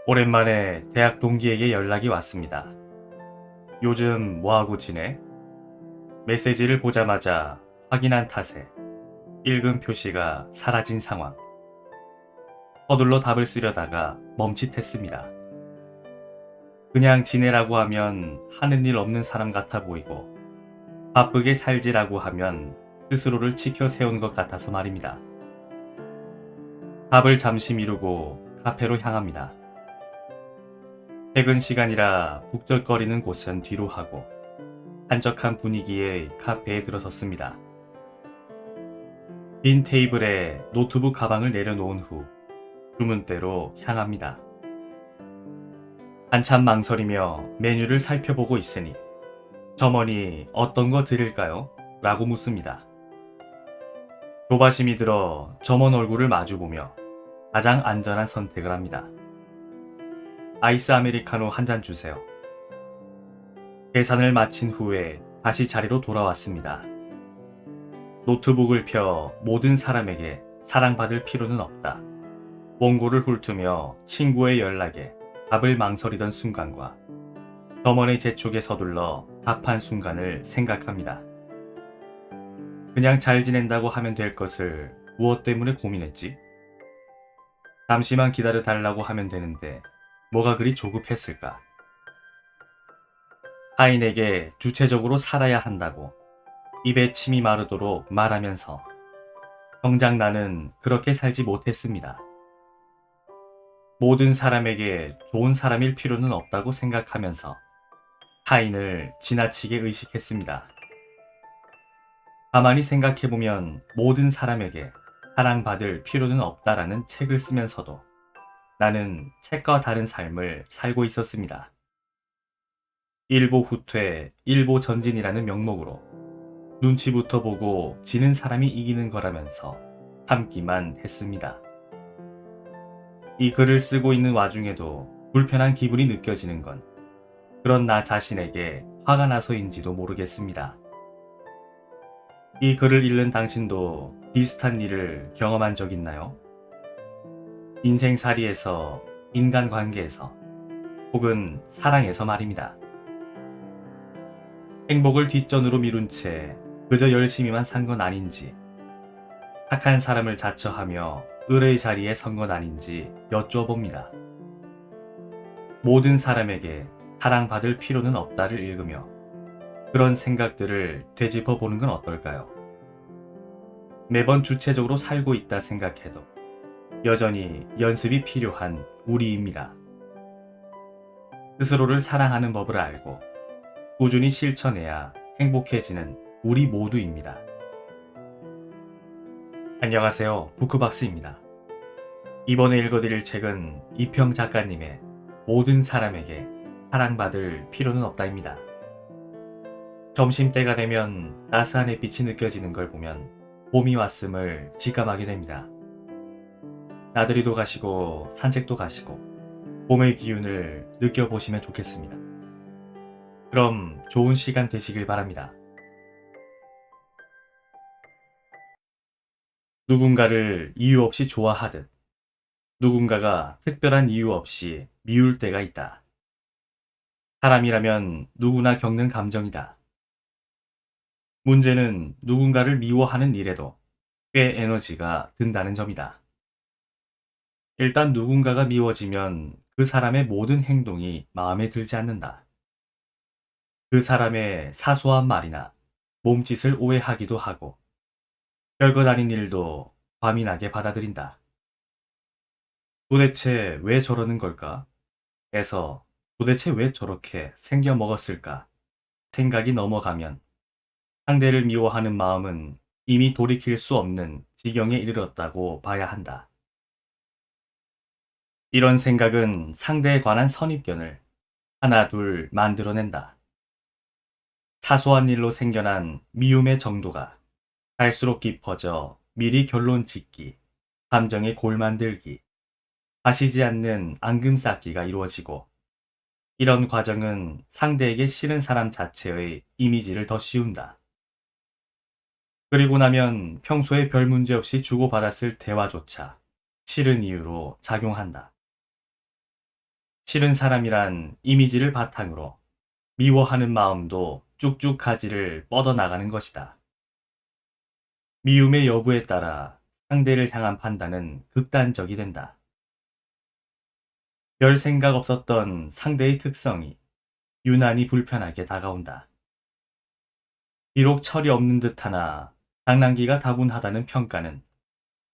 오랜만에 대학 동기에게 연락이 왔습니다. 요즘 뭐하고 지내? 메시지를 보자마자 확인한 탓에 읽은 표시가 사라진 상황. 서둘러 답을 쓰려다가 멈칫했습니다. 그냥 지내라고 하면 하는 일 없는 사람 같아 보이고 바쁘게 살지라고 하면 스스로를 지켜 세운 것 같아서 말입니다. 답을 잠시 미루고 카페로 향합니다. 퇴근 시간이라 북적거리는 곳은 뒤로 하고 한적한 분위기의 카페에 들어섰습니다. 빈 테이블에 노트북 가방을 내려놓은 후 주문대로 향합니다. 한참 망설이며 메뉴를 살펴보고 있으니 점원이 어떤 거 드릴까요? 라고 묻습니다. 조바심이 들어 점원 얼굴을 마주보며 가장 안전한 선택을 합니다. 아이스 아메리카노 한 잔 주세요. 계산을 마친 후에 다시 자리로 돌아왔습니다. 노트북을 펴 모든 사람에게 사랑받을 필요는 없다. 원고를 훑으며 친구의 연락에 답을 망설이던 순간과 점원의 재촉에 서둘러 답한 순간을 생각합니다. 그냥 잘 지낸다고 하면 될 것을 무엇 때문에 고민했지? 잠시만 기다려 달라고 하면 되는데 뭐가 그리 조급했을까? 타인에게 주체적으로 살아야 한다고 입에 침이 마르도록 말하면서 정작 나는 그렇게 살지 못했습니다. 모든 사람에게 좋은 사람일 필요는 없다고 생각하면서 타인을 지나치게 의식했습니다. 가만히 생각해보면 모든 사람에게 사랑받을 필요는 없다라는 책을 쓰면서도 나는 책과 다른 삶을 살고 있었습니다. 일보 후퇴, 일보 전진이라는 명목으로 눈치부터 보고 지는 사람이 이기는 거라면서 참기만 했습니다. 이 글을 쓰고 있는 와중에도 불편한 기분이 느껴지는 건 그런 나 자신에게 화가 나서인지도 모르겠습니다. 이 글을 읽는 당신도 비슷한 일을 경험한 적 있나요? 인생살이에서, 인간관계에서, 혹은 사랑에서 말입니다. 행복을 뒷전으로 미룬 채 그저 열심히만 산 건 아닌지, 착한 사람을 자처하며 을의 자리에 선 건 아닌지 여쭈어봅니다. 모든 사람에게 사랑받을 필요는 없다를 읽으며 그런 생각들을 되짚어 보는 건 어떨까요? 매번 주체적으로 살고 있다 생각해도 여전히 연습이 필요한 우리입니다. 스스로를 사랑하는 법을 알고 꾸준히 실천해야 행복해지는 우리 모두입니다. 안녕하세요. 부크박스입니다. 이번에 읽어드릴 책은 이평 작가님의 모든 사람에게 사랑받을 필요는 없다입니다. 점심때가 되면 따스한 햇빛이 느껴지는 걸 보면 봄이 왔음을 직감하게 됩니다. 나들이도 가시고 산책도 가시고 봄의 기운을 느껴보시면 좋겠습니다. 그럼 좋은 시간 되시길 바랍니다. 누군가를 이유 없이 좋아하듯 누군가가 특별한 이유 없이 미울 때가 있다. 사람이라면 누구나 겪는 감정이다. 문제는 누군가를 미워하는 일에도 꽤 에너지가 든다는 점이다. 일단 누군가가 미워지면 그 사람의 모든 행동이 마음에 들지 않는다. 그 사람의 사소한 말이나 몸짓을 오해하기도 하고 별것 아닌 일도 과민하게 받아들인다. 도대체 왜 저러는 걸까? 에서 도대체 왜 저렇게 생겨 먹었을까? 생각이 넘어가면 상대를 미워하는 마음은 이미 돌이킬 수 없는 지경에 이르렀다고 봐야 한다. 이런 생각은 상대에 관한 선입견을 하나 둘 만들어낸다. 사소한 일로 생겨난 미움의 정도가 갈수록 깊어져 미리 결론 짓기, 감정에 골 만들기, 가시지 않는 앙금 쌓기가 이루어지고 이런 과정은 상대에게 싫은 사람 자체의 이미지를 더 씌운다. 그리고 나면 평소에 별 문제 없이 주고받았을 대화조차 싫은 이유로 작용한다. 싫은 사람이란 이미지를 바탕으로 미워하는 마음도 쭉쭉 가지를 뻗어나가는 것이다. 미움의 여부에 따라 상대를 향한 판단은 극단적이 된다. 별 생각 없었던 상대의 특성이 유난히 불편하게 다가온다. 비록 철이 없는 듯하나 장난기가 다분하다는 평가는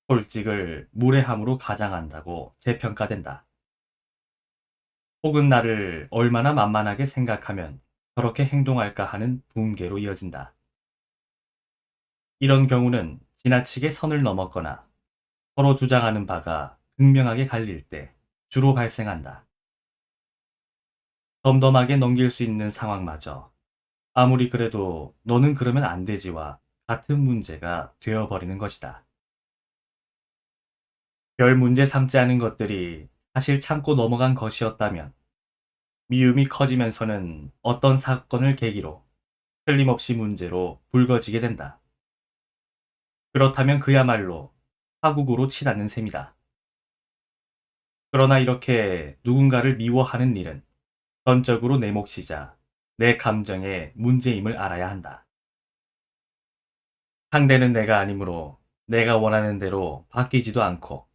솔직을 무례함으로 가장한다고 재평가된다. 혹은 나를 얼마나 만만하게 생각하면 저렇게 행동할까 하는 붕괴로 이어진다. 이런 경우는 지나치게 선을 넘었거나 서로 주장하는 바가 극명하게 갈릴 때 주로 발생한다. 덤덤하게 넘길 수 있는 상황마저 아무리 그래도 너는 그러면 안 되지와 같은 문제가 되어버리는 것이다. 별 문제 삼지 않은 것들이 사실 참고 넘어간 것이었다면 미움이 커지면서는 어떤 사건을 계기로 틀림없이 문제로 불거지게 된다. 그렇다면 그야말로 파국으로 치닫는 셈이다. 그러나 이렇게 누군가를 미워하는 일은 전적으로 내 몫이자 내 감정의 문제임을 알아야 한다. 상대는 내가 아니므로 내가 원하는 대로 바뀌지도 않고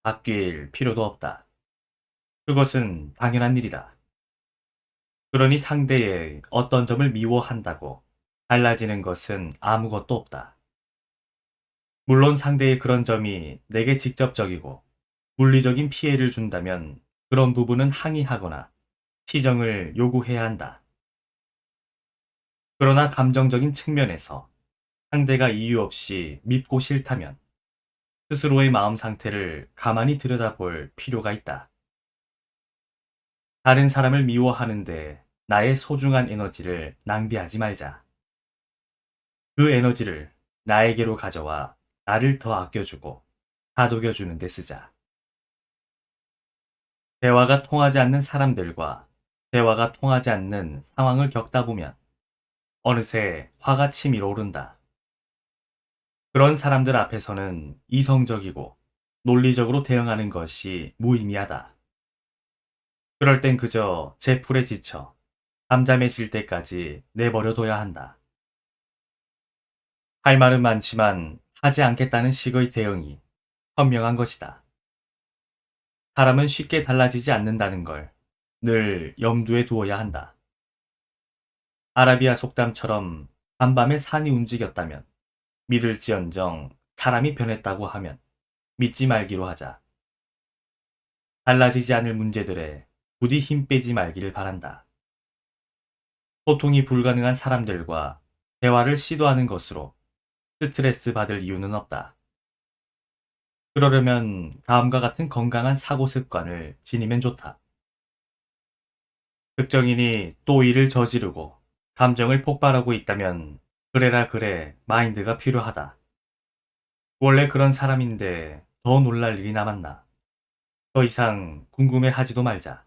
바뀔 필요도 없다. 그것은 당연한 일이다. 그러니 상대의 어떤 점을 미워한다고 달라지는 것은 아무것도 없다. 물론 상대의 그런 점이 내게 직접적이고 물리적인 피해를 준다면 그런 부분은 항의하거나 시정을 요구해야 한다. 그러나 감정적인 측면에서 상대가 이유 없이 밉고 싫다면 스스로의 마음 상태를 가만히 들여다볼 필요가 있다. 다른 사람을 미워하는데 나의 소중한 에너지를 낭비하지 말자. 그 에너지를 나에게로 가져와 나를 더 아껴주고 다독여주는 데 쓰자. 대화가 통하지 않는 사람들과 대화가 통하지 않는 상황을 겪다 보면 어느새 화가 치밀어 오른다. 그런 사람들 앞에서는 이성적이고 논리적으로 대응하는 것이 무의미하다. 그럴 땐 그저 제풀에 지쳐 잠잠해질 때까지 내버려둬야 한다. 할 말은 많지만 하지 않겠다는 식의 대응이 현명한 것이다. 사람은 쉽게 달라지지 않는다는 걸 늘 염두에 두어야 한다. 아라비아 속담처럼 간밤에 산이 움직였다면 믿을지언정 사람이 변했다고 하면 믿지 말기로 하자. 달라지지 않을 문제들에 부디 힘 빼지 말기를 바란다. 소통이 불가능한 사람들과 대화를 시도하는 것으로 스트레스 받을 이유는 없다. 그러려면 다음과 같은 건강한 사고 습관을 지니면 좋다. 특정인이 또 일을 저지르고 감정을 폭발하고 있다면 그래라 그래 마인드가 필요하다. 원래 그런 사람인데 더 놀랄 일이 남았나. 더 이상 궁금해하지도 말자.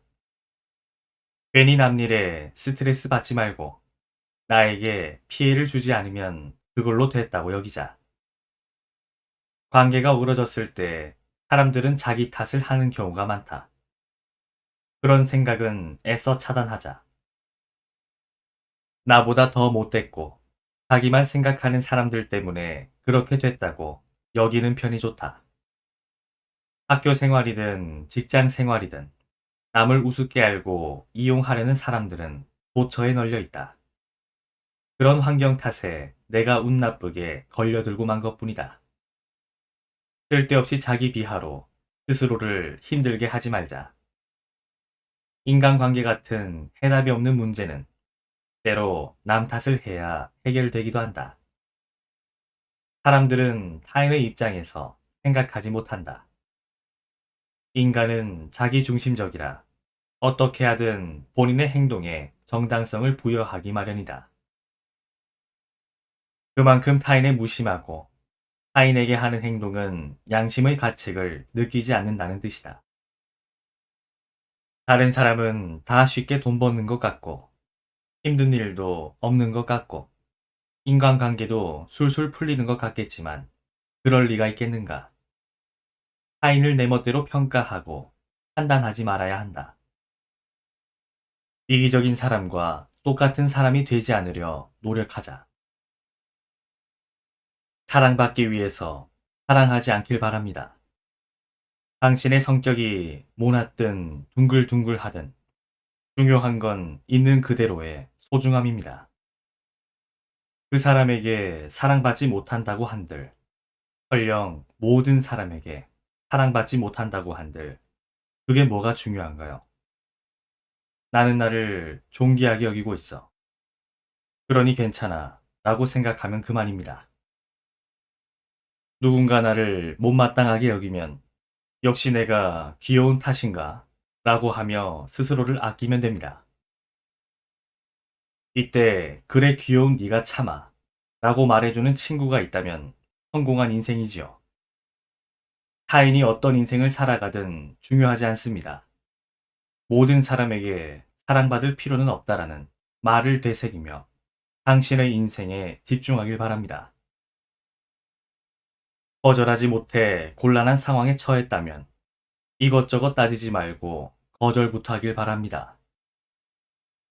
괜히 남일에 스트레스 받지 말고 나에게 피해를 주지 않으면 그걸로 됐다고 여기자. 관계가 우러졌을 때 사람들은 자기 탓을 하는 경우가 많다. 그런 생각은 애써 차단하자. 나보다 더 못됐고 자기만 생각하는 사람들 때문에 그렇게 됐다고 여기는 편이 좋다. 학교 생활이든 직장 생활이든 남을 우습게 알고 이용하려는 사람들은 도처에 널려 있다. 그런 환경 탓에 내가 운 나쁘게 걸려들고 만 것뿐이다. 쓸데없이 자기 비하로 스스로를 힘들게 하지 말자. 인간관계 같은 해답이 없는 문제는 때로 남 탓을 해야 해결되기도 한다. 사람들은 타인의 입장에서 생각하지 못한다. 인간은 자기중심적이라 어떻게 하든 본인의 행동에 정당성을 부여하기 마련이다. 그만큼 타인을 무심하고 타인에게 하는 행동은 양심의 가책을 느끼지 않는다는 뜻이다. 다른 사람은 다 쉽게 돈 버는 것 같고 힘든 일도 없는 것 같고 인간관계도 술술 풀리는 것 같겠지만 그럴 리가 있겠는가? 타인을 내 멋대로 평가하고 판단하지 말아야 한다. 이기적인 사람과 똑같은 사람이 되지 않으려 노력하자. 사랑받기 위해서 사랑하지 않길 바랍니다. 당신의 성격이 모났든 둥글둥글하든 중요한 건 있는 그대로의 소중함입니다. 그 사람에게 사랑받지 못한다고 한들, 설령 모든 사람에게 사랑받지 못한다고 한들, 그게 뭐가 중요한가요? 나는 나를 존귀하게 여기고 있어. 그러니 괜찮아. 라고 생각하면 그만입니다. 누군가 나를 못마땅하게 여기면 역시 내가 귀여운 탓인가? 라고 하며 스스로를 아끼면 됩니다. 이때 그래 귀여운 네가 참아 라고 말해주는 친구가 있다면 성공한 인생이지요. 타인이 어떤 인생을 살아가든 중요하지 않습니다. 모든 사람에게 사랑받을 필요는 없다라는 말을 되새기며 당신의 인생에 집중하길 바랍니다. 거절하지 못해 곤란한 상황에 처했다면 이것저것 따지지 말고 거절부터 하길 바랍니다.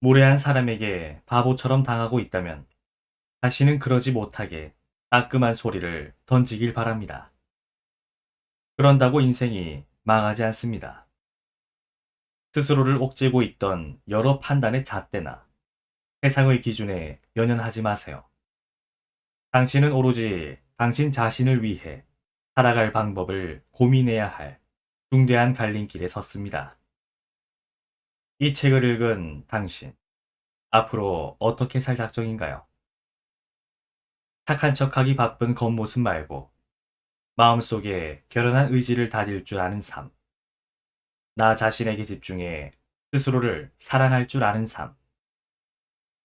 무례한 사람에게 바보처럼 당하고 있다면 다시는 그러지 못하게 따끔한 소리를 던지길 바랍니다. 그런다고 인생이 망하지 않습니다. 스스로를 옥죄고 있던 여러 판단의 잣대나 세상의 기준에 연연하지 마세요. 당신은 오로지 당신 자신을 위해 살아갈 방법을 고민해야 할 중대한 갈림길에 섰습니다. 이 책을 읽은 당신, 앞으로 어떻게 살 작정인가요? 착한 척하기 바쁜 겉모습 말고 마음속에 결연한 의지를 다질 줄 아는 삶, 나 자신에게 집중해 스스로를 사랑할 줄 아는 삶,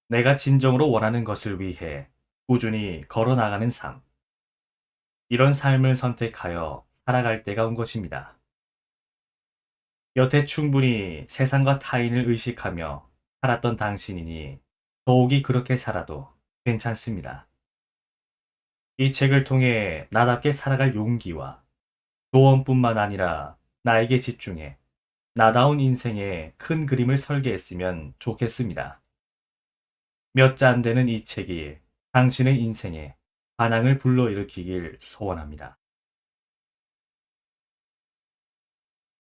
내가 진정으로 원하는 것을 위해 꾸준히 걸어나가는 삶, 이런 삶을 선택하여 살아갈 때가 온 것입니다. 여태 충분히 세상과 타인을 의식하며 살았던 당신이니 더욱이 그렇게 살아도 괜찮습니다. 이 책을 통해 나답게 살아갈 용기와 조언뿐만 아니라 나에게 집중해 나다운 인생의 큰 그림을 설계했으면 좋겠습니다. 몇 자 안 되는 이 책이 당신의 인생에 반항을 불러일으키길 소원합니다.